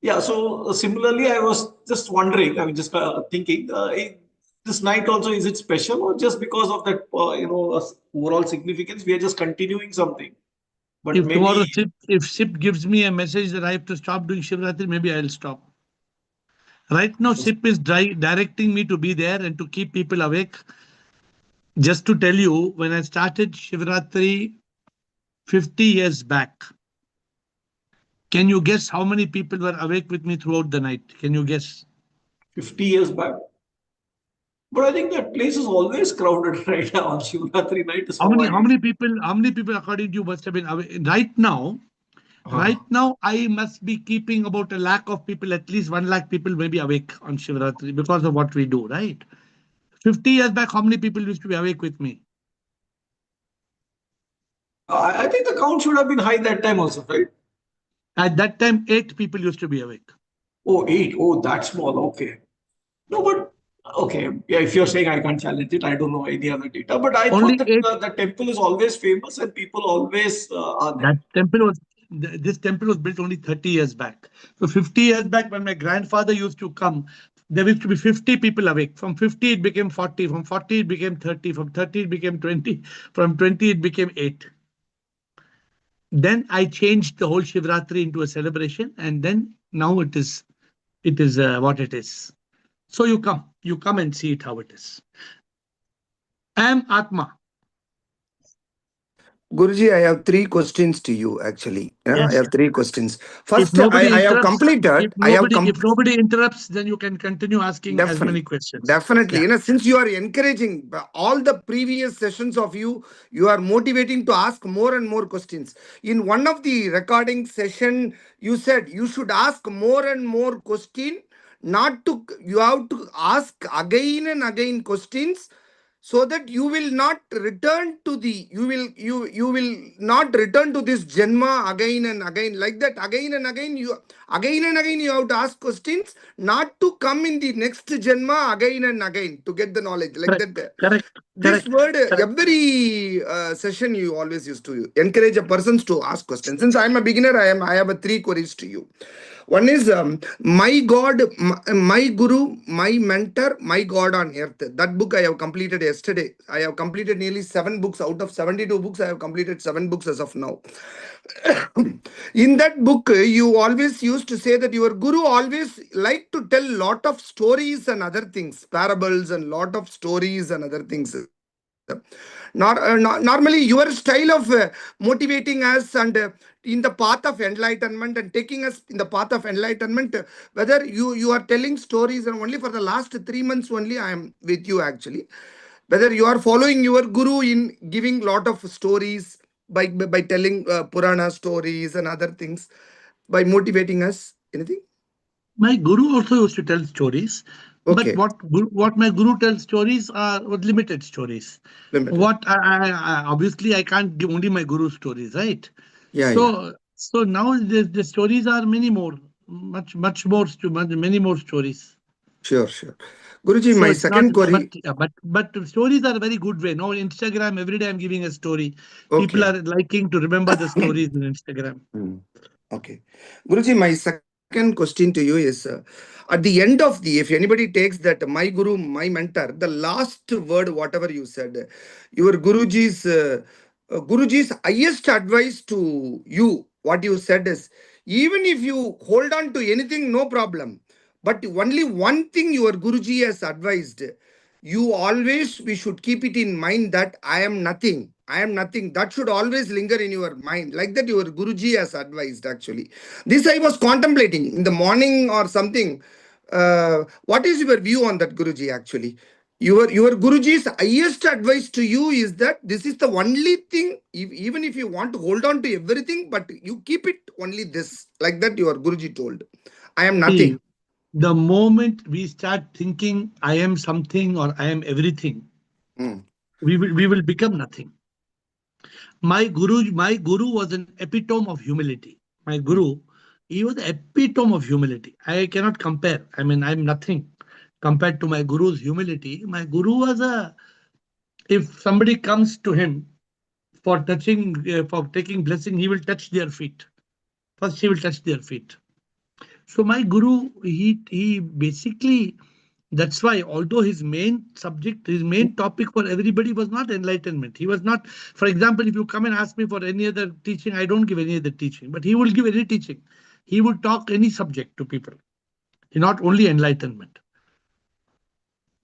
Yeah, so similarly, I was just wondering, I mean, just thinking, this night also, is it special or just because of that, overall significance, we are just continuing something? But If maybe, tomorrow SIP gives me a message that I have to stop doing Shivratri, maybe I'll stop. Right now, SIP is directing me to be there and to keep people awake. Just to tell you, when I started Shivratri 50 years back, can you guess how many people were awake with me throughout the night? Can you guess? 50 years back. But I think that place is always crowded right now on Shivratri night is How how many I. how many people how many people according to you must have been awake right now? Uh, Right now, I must be keeping about a lakh of people, at least 1 lakh people may be awake on Shivratri because of what we do, right? 50 years back, how many people used to be awake with me? I think the count should have been high that time also, right? At that time, 8 people used to be awake. Oh, eight. Oh, that small. Okay. No, but okay. Yeah, if you're saying I can't challenge it, I don't know any other data. But I thought Only that eight. the temple is always famous and people always are there. That temple was this temple was built only 30 years back. So 50 years back, when my grandfather used to come, there used to be 50 people awake. From 50, it became 40. From 40, it became 30. From 30, it became 20. From 20, it became 8. Then I changed the whole Shivratri into a celebration, and then now it is what it is. So you come and see it how it is. I am Atma. Guruji, I have three questions to you actually. Yeah, I Yes. have three questions. If First, nobody I have interrupts, completed. if nobody interrupts, then you can continue asking as Definitely, many questions. definitely. Yeah. You know, since you are encouraging all the previous sessions of you, you are motivating to ask more and more questions. In one of the recording session, you said you should ask more and more question. Not to you have to ask again and again questions, so that you will not return to the you will not return to this janma again and again, like that. Again and again you have to ask questions, not to come in the next janma again and again to get the knowledge, like Correct. that. Correct. This Correct. word, Correct. every session you always used to encourage a persons to ask questions. Since I am a beginner, I have a three queries to you. One is my God, my Guru, my mentor, my God on earth. That book I have completed yesterday. I have completed nearly 7 books out of 72 books. I have completed 7 books as of now. In that book, you always used to say that your Guru always like to tell lot of stories and other things, parables and lot of stories and other things. Normally, your style of motivating us and in the path of enlightenment and taking us in the path of enlightenment, whether you are telling stories, and only for the last 3 months only I am with you actually. Whether you are following your guru in giving lot of stories by telling Purana stories and other things, by motivating us, anything? My guru also used to tell stories, but Okay, what my guru tells stories are limited stories. limited. What obviously I can't give only my guru stories, right? Yeah, yeah. So now the stories are many more, much more, many more stories. Sure, sure. Guruji, So my it's not, second query. but stories are a very good way. Now Instagram, every day I'm giving a story. People Okay. are liking to remember the stories in Instagram. Hmm. Okay. Guruji, my second question to you is at the end of the, if anybody takes that, my guru, my mentor, the last word, whatever you said, your Guruji's highest advice to you, what you said is, even if you hold on to anything, no problem. But only one thing your Guruji has advised, you always, we should keep it in mind that I am nothing. I am nothing. That should always linger in your mind. Like that, your Guruji has advised actually. This I was contemplating in the morning or something. What is your view on that, Guruji, actually? Your Guruji's highest advice to you is that this is the only thing, even if you want to hold on to everything, but you keep it only this. Like that, your Guruji told. I am See, nothing. the moment we start thinking I am something or I am everything, Hmm. we will become nothing. My guru was an epitome of humility. My Hmm. guru, he was the epitome of humility. I cannot compare. I mean, I'm nothing compared to my guru's humility. My guru was a, if somebody comes to him for touching, for taking blessing, he will touch their feet. First, he will touch their feet. So my guru, he basically, that's why, although his main subject, his main topic for everybody was not enlightenment. He was not, for example, if you come and ask me for any other teaching, I don't give any other teaching, but he will give any teaching. He would talk any subject to people, not only enlightenment.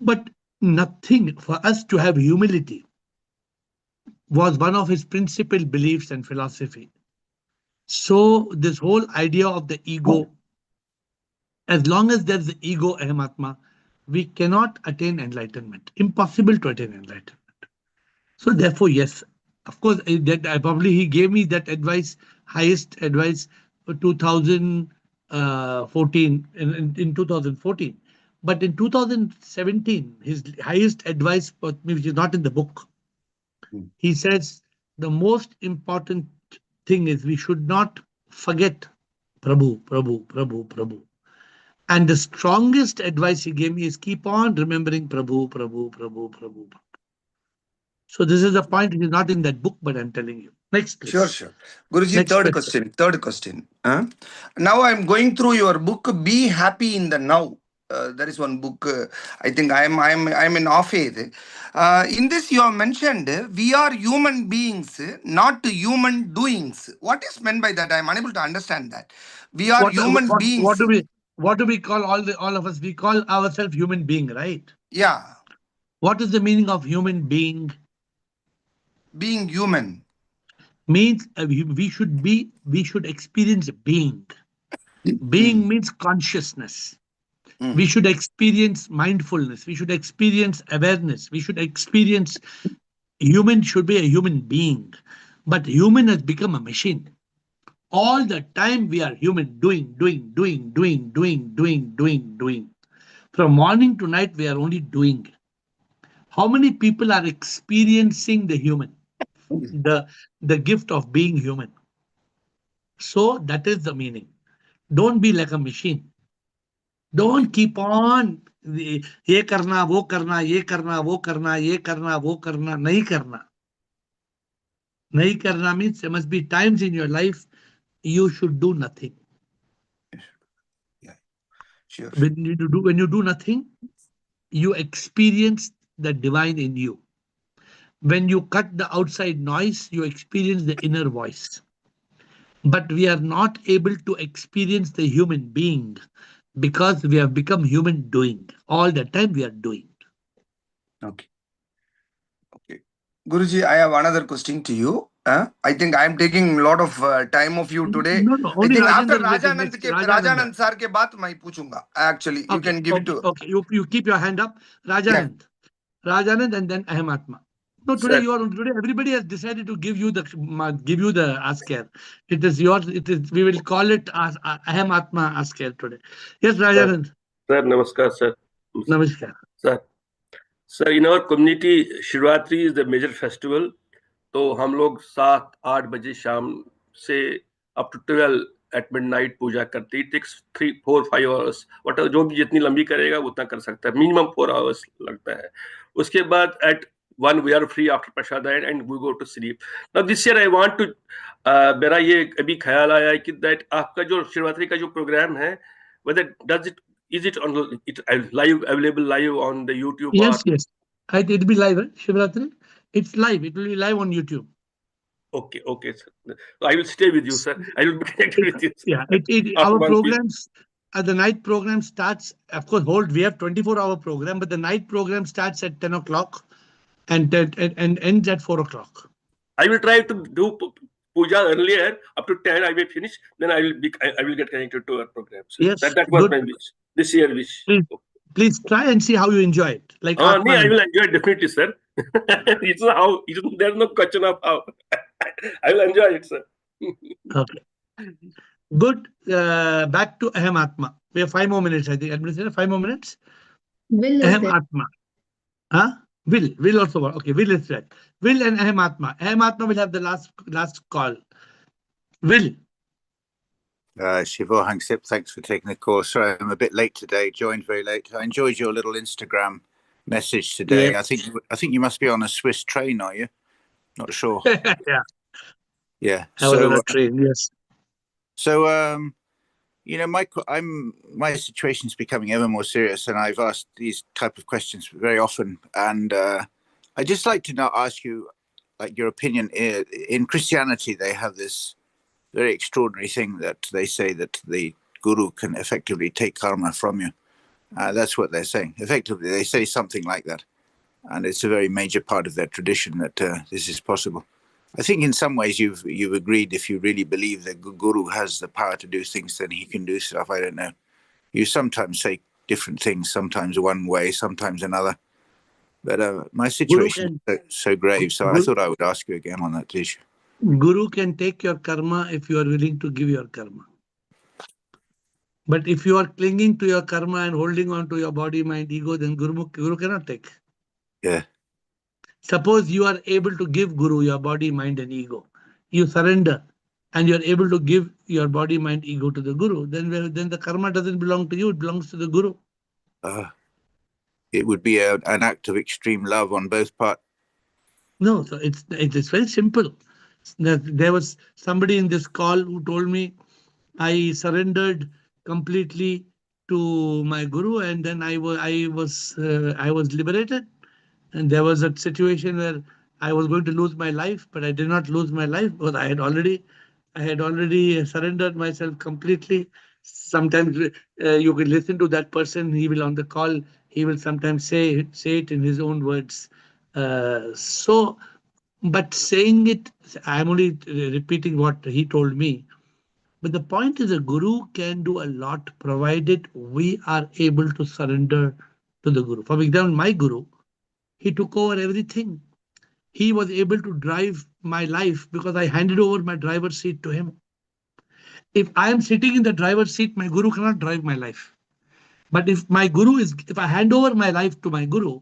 But nothing for us to have humility was one of his principal beliefs and philosophy. So this whole idea of the ego, as long as there's the ego, Ahmatma, we cannot attain enlightenment. Impossible to attain enlightenment. So therefore, yes, of course, that I probably he gave me that advice, highest advice for 2014 in 2014. But in 2017, his highest advice for me, which is not in the book, he says the most important thing is we should not forget Prabhu, Prabhu, Prabhu, Prabhu. And the strongest advice he gave me is keep on remembering Prabhu, Prabhu, Prabhu, Prabhu. So this is the point. It is not in that book, but I'm telling you. Next, please. Sure, sure. Guruji, Next third question. question. Third question. Now I'm going through your book, Be Happy in the Now. There is one book. I think I'm in off-faith. In this, you have mentioned we are human beings, not human doings. What is meant by that? I'm unable to understand that. We are human beings. What do we call all of us? We call ourselves human being, right? Yeah. What is the meaning of human being? Being human Means we should experience being. Being means consciousness. We should experience mindfulness. We should experience awareness. We should experience human should be a human being. But human has become a machine. All the time we are human, doing. From morning to night, we are only doing. How many people are experiencing the human, the gift of being human? So that is the meaning. Don't be like a machine. Don't keep on ये करना वो करना ये करना वो करना ये करना वो करना नहीं करना. नहीं करना means there must be times in your life you should do nothing. Yeah, sure. When you do nothing, you experience the divine in you. When you cut the outside noise, you experience the inner voice. But we are not able to experience the human being because we have become human doing. All the time we are doing. Okay. Guruji, I have another question to you. I think I am taking a lot of time of you today. No, I only think after Rajanand Rajanand sir ke baat मैं पूछूंगा. Actually, you can give it to. Okay, you keep your hand up. Rajanand. Yeah. Rajanand and then Ahmatma. No, today today everybody has decided to give you the AskAir. It is yours. We will call it as Ahmatma AskAir today. Yes, Rajanand. Sir, namaskar, sir. Namaskar. Sir, in our community, Shivratri is the major festival. तो हम लोग 7-8 बजे शाम से up to 12 at midnight पूजा करते. It takes 3-4-5 hours. Whatever जो भी जितनी लंबी करेगा उतना कर सकता है. Minimum 4 hours लगता है. उसके बाद at 1 we are free after prashadam and we go to sleep. Now this year I want to मेरा ये अभी ख्याल आया है कि that आपका जो शिवरात्रि का जो प्रोग्राम है, whether is it on available live on the YouTube? Yes. It will be live, Shivratri. It's live. It will be live on YouTube. Okay, sir. I will stay with you, sir. I will be connected with you. Sir. Yeah, our programs, the night program starts, of course, we have 24-hour program, but the night program starts at 10 o'clock and ends at 4 o'clock. I will try to do puja earlier, up to 10 I will finish, then I will get connected to our program. Sir. Yes, that was my wish. This year wish. Please try and see how you enjoy it. Like I will enjoy it definitely, sir. There's no question of how. I will enjoy it, sir. Okay. Good. Back to Ahmatma. We have 5 more minutes, I think. Administrator, 5 more minutes. Will Ahmatma. Huh? Will also work. Okay, Will is right. Will and Ahmatma. Ahmatma will have the last call. Will. Shivo Hangsip, thanks for taking the course. Sorry, I'm a bit late today, joined very late. I enjoyed your little Instagram message today. Yes. I think you must be on a Swiss train, are you? Not sure. Yeah. Yeah. I was on a train, yes. So my situation is becoming ever more serious, and I've asked these type of questions very often. And I'd just like to now ask you, like, your opinion. In Christianity, they have this very extraordinary thing that they say that the guru can effectively take karma from you. That's what they're saying. Effectively, they say something like that, and it's a very major part of their tradition that this is possible. I think in some ways you've agreed, if you really believe that Guru has the power to do things, then he can do stuff. I don't know. You sometimes say different things, sometimes one way, sometimes another. But my situation is so grave, so I thought I would ask you again on that issue. Guru can take your karma if you are willing to give your karma. But if you are clinging to your karma and holding on to your body, mind, ego, then Guru cannot take. Yeah. Suppose you are able to give Guru your body, mind, and ego. You surrender and you're able to give your body, mind, ego to the Guru. Then the karma doesn't belong to you, it belongs to the Guru. It would be an act of extreme love on both parts. No, so it's very simple. There was somebody in this call who told me, I surrendered completely to my Guru, and then I was liberated. And there was a situation where I was going to lose my life, but I did not lose my life because I had already surrendered myself completely. Sometimes you can listen to that person. He will on the call. He will sometimes say it in his own words. But saying it, I'm only repeating what he told me. But the point is, a guru can do a lot provided we are able to surrender to the Guru. For example, my Guru, he took over everything. He was able to drive my life because I handed over my driver's seat to him. If I am sitting in the driver's seat, my Guru cannot drive my life. But if I hand over my life to my Guru,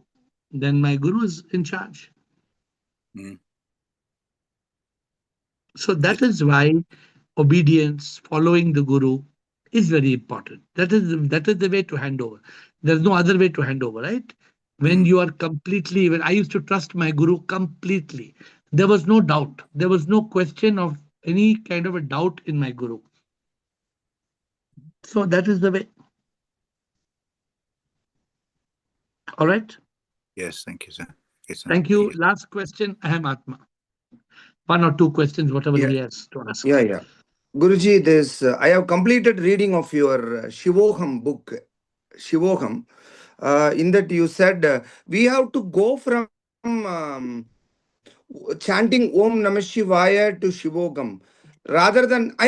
then my Guru is in charge. So that is why obedience, following the Guru is very important. That is the way to hand over. There's no other way to hand over, right? When you are when I used to trust my Guru completely, there was no doubt. There was no question of any kind of a doubt in my Guru. So that is the way. All right? Yes, thank you, sir. Yes, sir. Thank you. Last question, Aham Atma. One or two questions, whatever he has to ask. Yeah. Guruji, I have completed reading of your Shivoham book, Shivoham. In that you said we have to go from chanting Om Namah Shivaya to Shivogam. Rather than I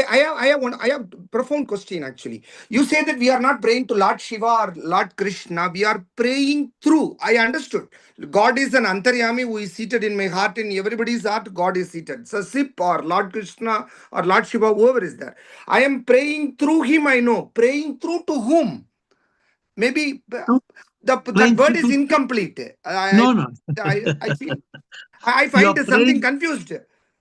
have profound question actually. You say that we are not praying to Lord Shiva or Lord Krishna. We are praying through. I understood. God is an Antaryami who is seated in my heart. In everybody's heart, God is seated. So Sip or Lord Krishna or Lord Shiva, whoever is there. I am praying through him. I know. Praying through to whom? Maybe that word is incomplete. No. I feel. I find something confused.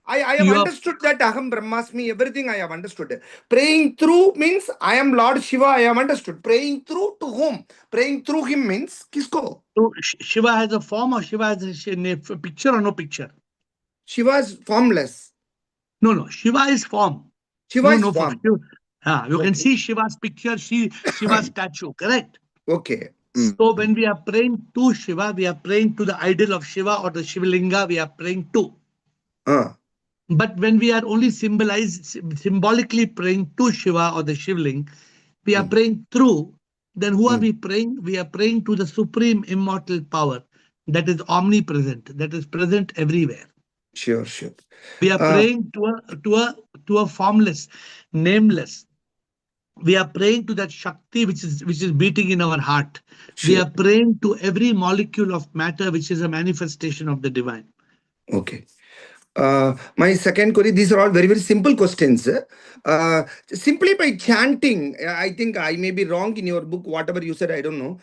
I have understood that Aham Brahmasmi, everything I have understood. Praying through means I am Lord Shiva, I have understood. Praying through to whom? Praying through him means kisko? So Shiva has a form or Shiva has a picture or no picture? Shiva is formless. No. Shiva is form. Shiva is form. You can see Shiva's picture, Shiva's statue, correct? Okay. So when we are praying to Shiva, we are praying to the idol of Shiva or the Shivalinga, we are praying to. But when we are only symbolically praying to Shiva or the Shivling, we are praying through, then who are we praying? We are praying to the supreme immortal power that is omnipresent, that is present everywhere. Sure. We are praying to a formless, nameless. We are praying to that Shakti which is beating in our heart. Sure. We are praying to every molecule of matter which is a manifestation of the divine. Okay. My second query, these are all very, very simple questions. Simply by chanting, I think I may be wrong in your book, whatever you said, I don't know.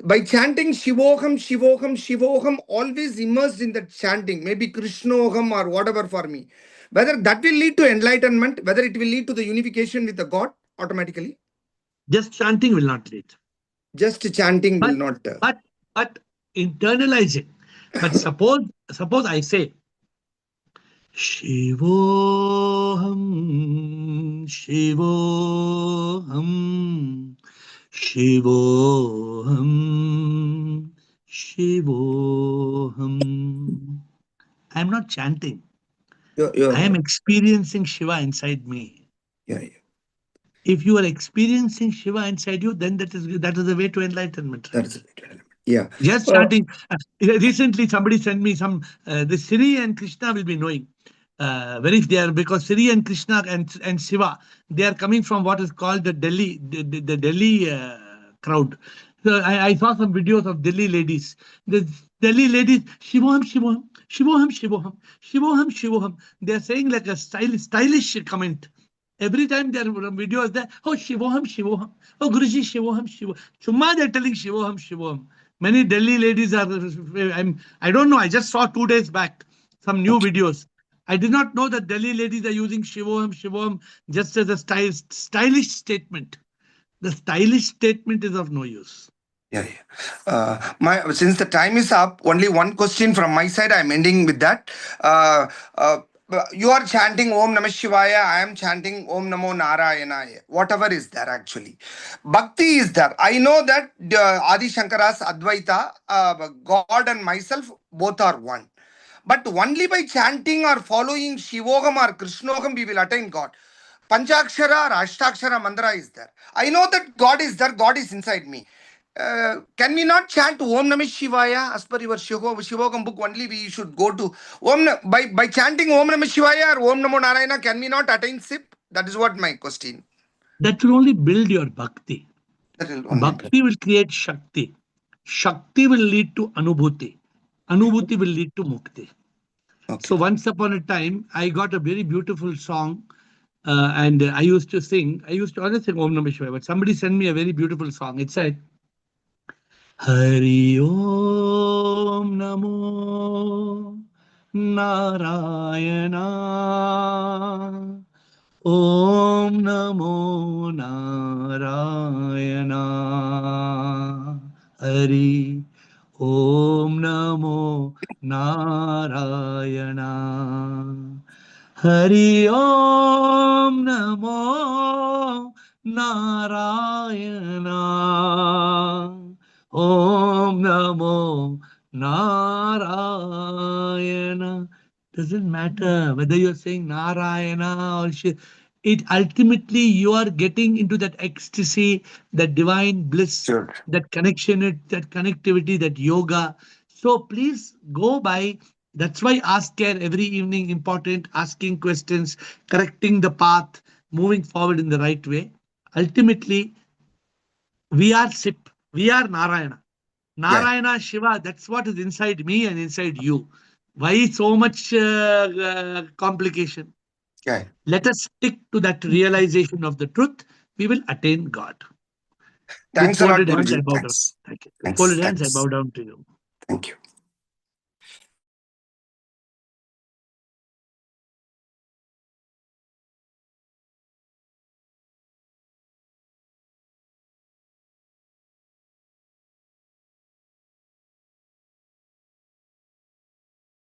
By chanting Shivoham, Shivoham, Shivoham, always immersed in that chanting, maybe Krishnoham or whatever for me. Whether that will lead to enlightenment, whether it will lead to the unification with the God automatically? Just chanting will not lead. Just chanting will not. But internalizing. But suppose I say, Shivoham, Shivoham, Shivoham, Shivoham. I am not chanting. I am experiencing Shiva inside me. Yeah. If you are experiencing Shiva inside you, then that is the way to enlightenment. Right? That is it. Yeah. Just chanting. Recently, somebody sent me some. The Sri and Krishna will be knowing. Very they are, because Sri and Krishna and Shiva, they are coming from what is called the Delhi the Delhi crowd. So I saw some videos of Delhi ladies. The Delhi ladies, Shivoham, Shivoham, Shivoham, Shivoham, Shivoham, Shivoham. They are saying like a stylish comment. Every time there are videos there, oh Shivoham, Shivoham, oh Guruji, Shivoham, Shivoham. Chumma they're telling Shivoham, Shivoham. Many Delhi ladies are, I don't know, I just saw 2 days back some new videos. I did not know that Delhi ladies are using Shivoham, Shivoham just as a stylish statement. The stylish statement is of no use. Yeah. Since the time is up, only one question from my side. I'm ending with that. You are chanting Om Namah Shivaya. I am chanting Om Namo Narayanaya. Whatever is there actually. Bhakti is there. I know that Adi Shankara's Advaita, God and myself, both are one. But only by chanting or following Shivogam or Krishnogam, we will attain God. Panchakshara or Ashtakshara mantra is there. I know that God is there, God is inside me. Can we not chant Om Namah Shivaya as per your Shivogam book? Only we should go to by chanting Om Namah Shivaya or Om Namo Narayana. Can we not attain SIP? That is what my question. That will only build your bhakti. Bhakti will create Shakti. Shakti will lead to Anubhuti. Anubhuti will lead to Mukti. Okay. So once upon a time, I got a very beautiful song, and I used to sing. I used to always sing Om Namah Shivaya, but somebody sent me a very beautiful song. It said, Hari Om Namo Narayana. Om Namo Narayana. Hari Om Namo Narayana. Hari Om Namo Narayana. Om Namo Narayana. Doesn't matter whether you're saying Narayana or it ultimately you are getting into that ecstasy, that divine bliss, Sure. that connection, that connectivity, that yoga. So please go by. That's why ask care every evening important, asking questions, correcting the path, moving forward in the right way. Ultimately, we are SIP, we are Narayana. Narayana, Shiva, that's what is inside me and inside you. Why so much complication? Yeah. Let us stick to that realization of the truth. We will attain God. Thanks With a lot, folded hands, I Guruji. bow down. Thanks. Thank you. With Thanks. folded hands, I Thanks. bow down to you. Thank you.